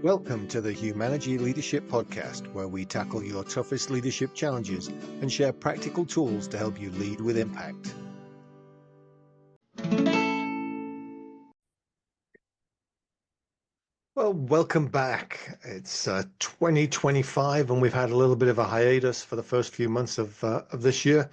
Welcome to the Humanity Leadership Podcast, where we tackle your toughest leadership challenges and share practical tools to help you lead with impact. Well, welcome back. It's 2025, and we've had a little bit of a hiatus for the first few months of this year,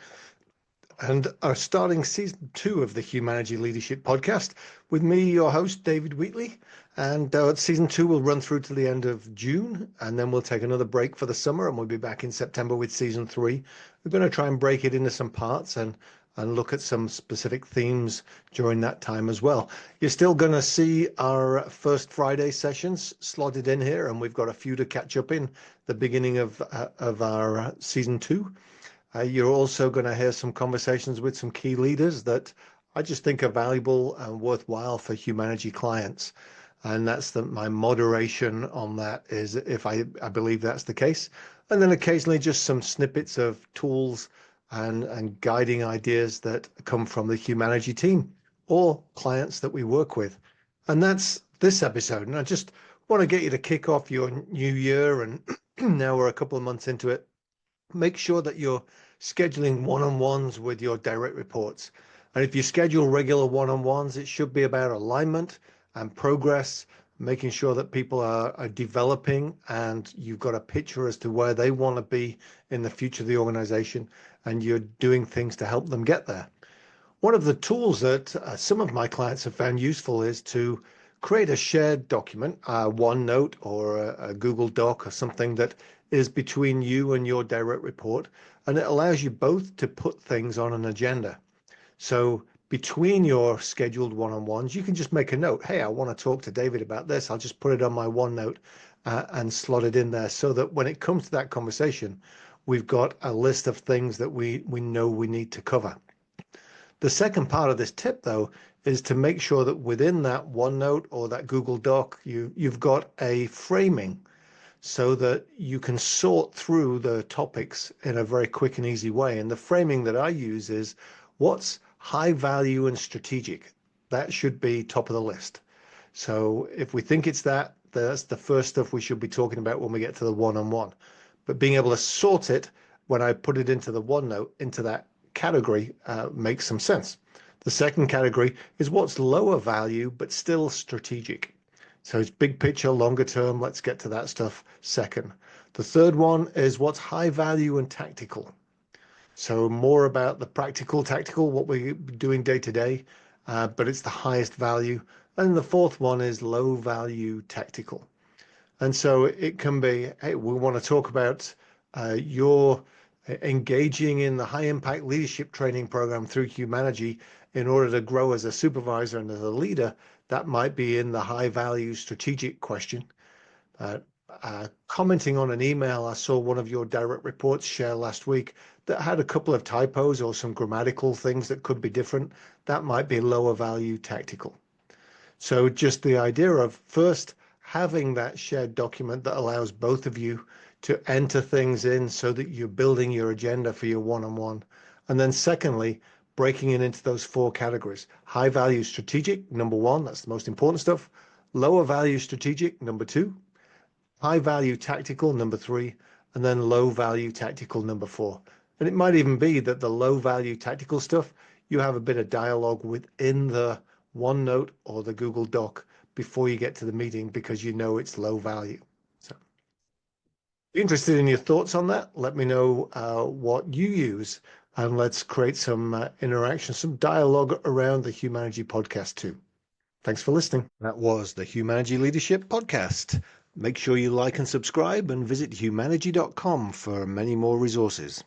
and are starting season 2 of the Humanity Leadership Podcast with me, your host, David Wheatley. And season 2 will run through to the end of June, and then we'll take another break for the summer, and we'll be back in September with season 3. We're going to try and break it into some parts and look at some specific themes during that time as well. You're still going to see our first Friday sessions slotted in here, and we've got a few to catch up in the beginning of our season 2. You're also going to hear some conversations with some key leaders that I just think are valuable and worthwhile for Humanity clients. And that's my moderation on that is if I believe that's the case. And then occasionally just some snippets of tools and guiding ideas that come from the Humanity team or clients that we work with. And that's this episode. And I just want to get you to kick off your new year. And now we're a couple of months into it. Make sure that you're scheduling one-on-ones with your direct reports. And if you schedule regular one-on-ones, it should be about alignment and progress, making sure that people are developing and you've got a picture as to where they want to be in the future of the organization, and you're doing things to help them get there. One of the tools that some of my clients have found useful is to create a shared document, OneNote or a Google Doc or something that is between you and your direct report, and it allows you both to put things on an agenda. So between your scheduled one-on-ones, you can just make a note. Hey, I want to talk to David about this. I'll just put it on my OneNote and slot it in there so that when it comes to that conversation, we've got a list of things that we know we need to cover. The second part of this tip, though, is to make sure that within that OneNote or that Google Doc, you've got a framing so that you can sort through the topics in a very quick and easy way. And the framing that I use is what's high value and strategic. That should be top of the list. So if we think it's that's the first stuff we should be talking about when we get to the one-on-one. But being able to sort it when I put it into the OneNote, into that category, makes some sense. The second category is what's lower value but still strategic. So it's big picture, longer term. Let's get to that stuff second. The third one is what's high value and tactical. So more about the tactical, what we're doing day to day, but it's the highest value. And the fourth one is low value tactical. And so it can be, hey, we want to talk about your engaging in the high impact leadership training program through Humanity in order to grow as a supervisor and as a leader. That might be in the high value strategic question. Commenting on an email, I saw one of your direct reports share last week that had a couple of typos or some grammatical things that could be different. That might be lower value tactical. So just the idea of first having that shared document that allows both of you to enter things in so that you're building your agenda for your one-on-one. And then secondly, breaking it into those 4 categories. High value strategic, number 1, that's the most important stuff. Lower value strategic, number 2. High value tactical, number 3. And then low value tactical, number 4. And it might even be that the low value tactical stuff, you have a bit of dialogue within the OneNote or the Google Doc before you get to the meeting because you know it's low value. So be interested in your thoughts on that. Let me know what you use, and let's create some interaction, some dialogue around the Humanity podcast too. Thanks for listening. That was the Humanity Leadership Podcast. Make sure you like and subscribe and visit humanity.com for many more resources.